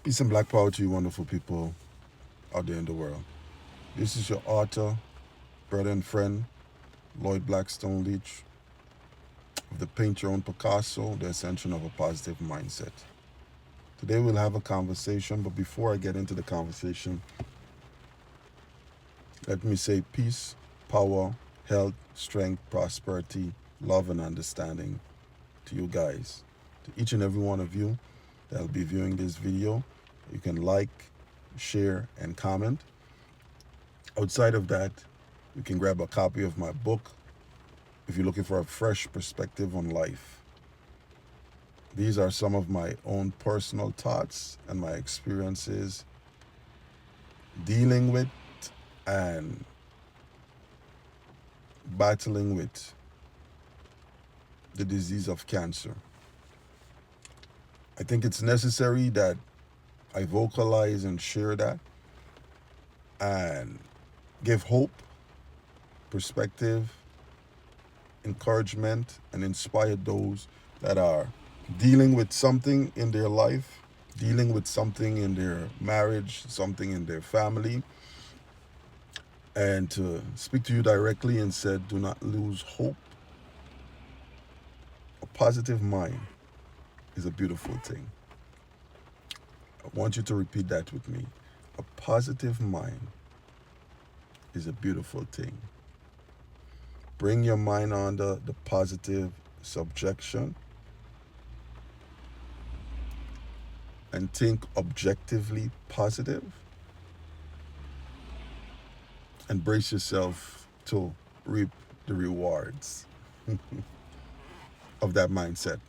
Peace and black power to you wonderful people out there in the world. This is your author, brother and friend, Lloyd Blackstone Leach of the Paint Your Own Picasso, the Ascension of a Positive Mindset. Today we'll have a conversation, but before I get into the conversation, let me say peace, power, health, strength, prosperity, love, and understanding to you guys. To each and every one of you that'll be viewing this video, you can like, share, and comment. Outside of that, you can grab a copy of my book if you're looking for a fresh perspective on life. These are some of my own personal thoughts and my experiences dealing with and battling with the disease of cancer. I think it's necessary that I vocalize and share that and give hope, perspective, encouragement, and inspire those that are dealing with something in their life, dealing with something in their marriage, something in their family, and to speak to you directly and said, do not lose hope. A positive mind is a beautiful thing. I want you to repeat that with me. A positive mind is a beautiful thing. Bring your mind under the positive subjection and think objectively positive and brace yourself to reap the rewards of that mindset.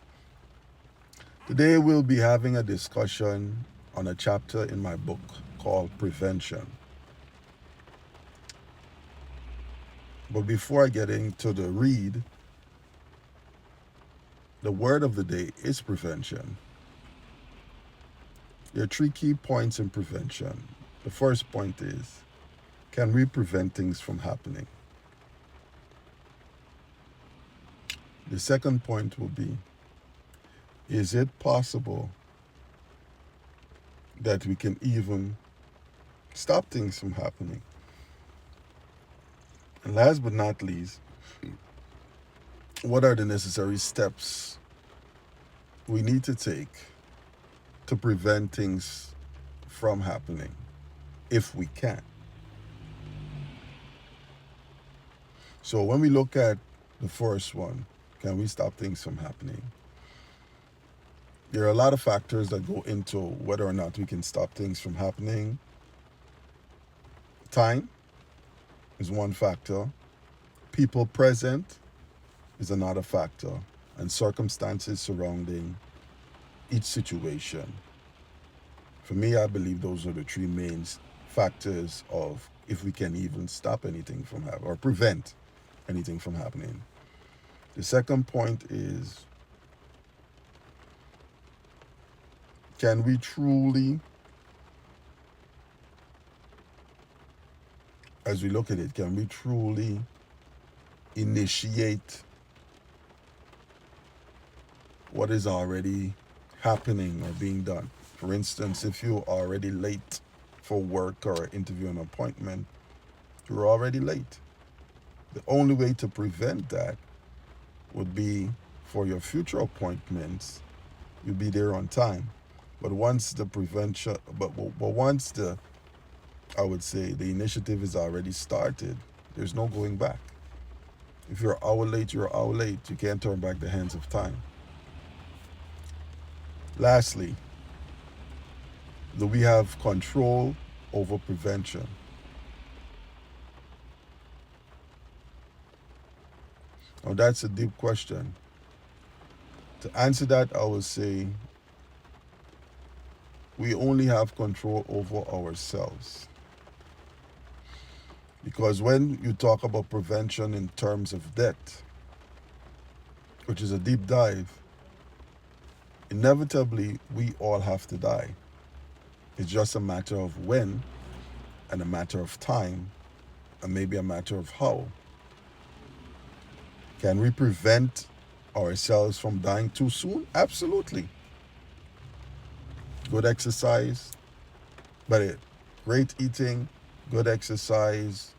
Today we'll be having a discussion on a chapter in my book called Prevention. But before I get into the read, the word of the day is prevention. There are three key points in prevention. The first point is, can we prevent things from happening? The second point will be, is it possible that we can even stop things from happening? And last but not least, what are the necessary steps we need to take to prevent things from happening if we can? So when we look at the first one, can we stop things from happening? There are a lot of factors that go into whether or not we can stop things from happening. Time is one factor. People present is another factor. And circumstances surrounding each situation. For me, I believe those are the three main factors of if we can even stop anything from happening or prevent anything from happening. The second point is, can we truly, as we look at it, can we truly initiate what is already happening or being done? For instance, if you're already late for work or an interview or an appointment, you're already late. The only way to prevent that would be for your future appointments, you'll be there on time. But once the prevention, but once the, I would say, the initiative is already started, there's no going back. If you're an hour late, you're an hour late. You can't turn back the hands of time. Lastly, do we have control over prevention? Now that's a deep question. To answer that, I would say we only have control over ourselves. Because when you talk about prevention in terms of death, which is a deep dive, inevitably we all have to die. It's just a matter of when and a matter of time and maybe a matter of how. Can we prevent ourselves from dying too soon? Absolutely. good exercise, but great eating, good exercise,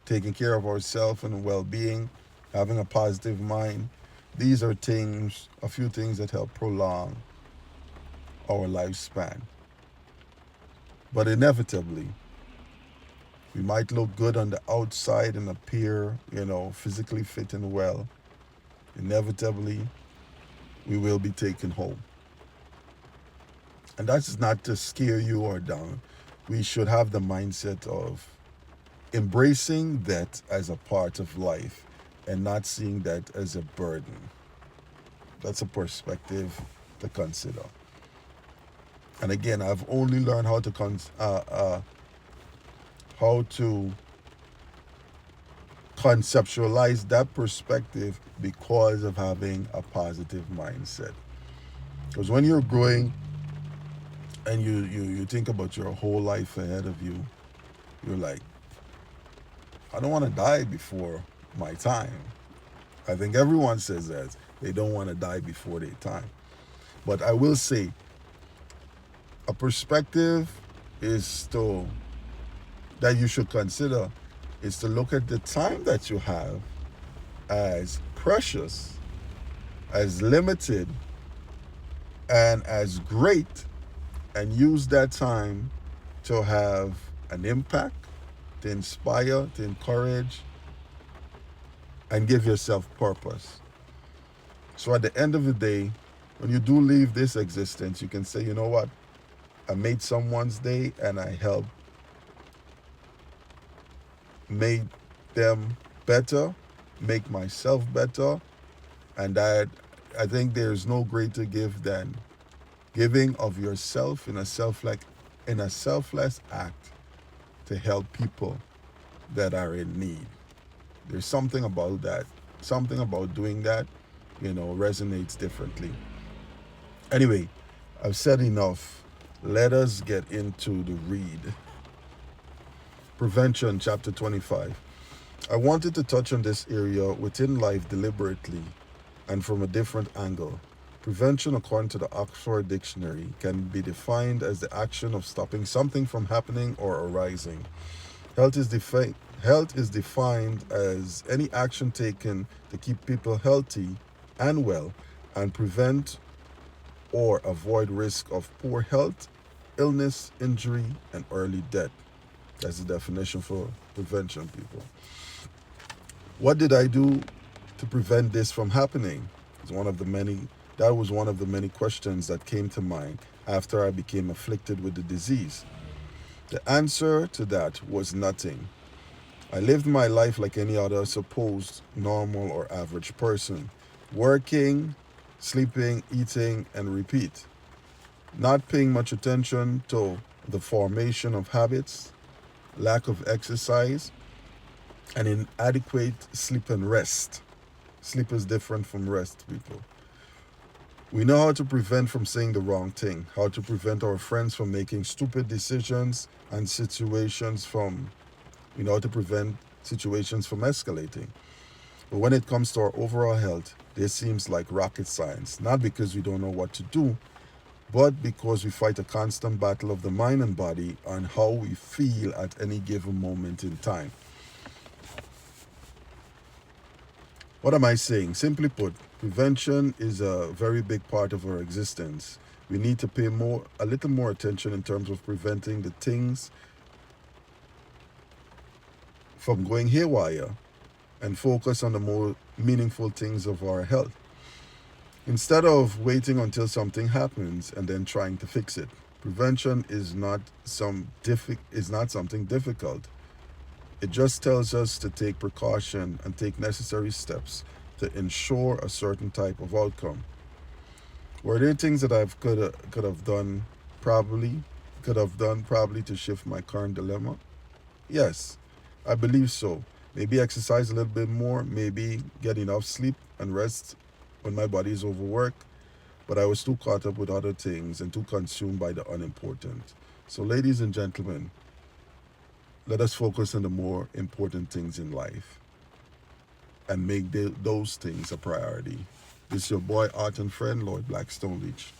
taking care of ourselves and well-being, having a positive mind. These are things, a few things that help prolong our lifespan. But inevitably, we might look good on the outside and appear, physically fit and well. Inevitably, we will be taken home. And that's not to scare you or down. We should have the mindset of embracing that as a part of life and not seeing that as a burden. That's a perspective to consider. And again, I've only learned how to conceptualize that perspective because of having a positive mindset. Because when you're growing and you think about your whole life ahead of you, you're like, I don't want to die before my time. I think everyone says that. They don't want to die before their time. But I will say, a perspective that you should consider is to look at the time that you have as precious, as limited, and as great, and use that time to have an impact, to inspire, to encourage, and give yourself purpose. So at the end of the day, when you do leave this existence, you can say, you know what? I made someone's day and I helped make them better, make myself better. And I think there's no greater gift than giving of yourself in a selfless act to help people that are in need. There's something about that. Something about doing that, resonates differently. Anyway, I've said enough. Let us get into the read. Prevention, chapter 25. I wanted to touch on this area within life deliberately and from a different angle. Prevention, according to the Oxford Dictionary, can be defined as the action of stopping something from happening or arising. Health is defined as any action taken to keep people healthy and well and prevent or avoid risk of poor health, illness, injury, and early death. That's the definition for prevention, people. What did I do to prevent this from happening? That was one of the many questions that came to mind after I became afflicted with the disease. The answer to that was nothing. I lived my life like any other supposed normal or average person, working, sleeping, eating, and repeat, not paying much attention to the formation of habits, lack of exercise, and inadequate sleep and rest. Sleep is different from rest, people. We know how to prevent from saying the wrong thing, how to prevent our friends from making stupid decisions and how to prevent situations from escalating. But when it comes to our overall health, this seems like rocket science, not because we don't know what to do, but because we fight a constant battle of the mind and body on how we feel at any given moment in time. What am I saying? Simply put, prevention is a very big part of our existence. We need to pay a little more attention in terms of preventing the things from going haywire and focus on the more meaningful things of our health, instead of waiting until something happens and then trying to fix it. Prevention is not something difficult. It just tells us to take precaution and take necessary steps to ensure a certain type of outcome. Were there things that I could have done probably to shift my current dilemma? Yes, I believe so. Maybe exercise a little bit more, maybe get enough sleep and rest when my body is overworked, but I was too caught up with other things and too consumed by the unimportant. So ladies and gentlemen, let us focus on the more important things in life and make those things a priority. This is your boy, art and friend, Lord Blackstone Leach.